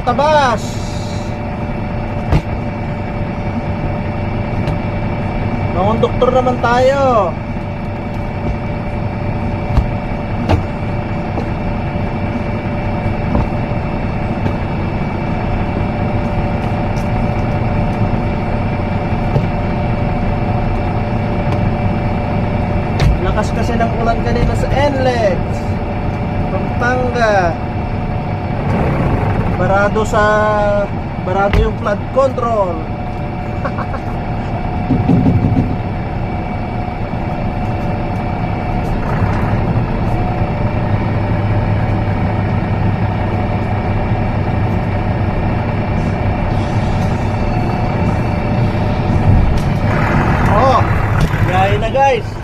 tabas. Doktor naman tayo. Lakas kasi ng ulan kanina sa NLEX Pampanga. Barado yung flood control. Oh, gaya na guys.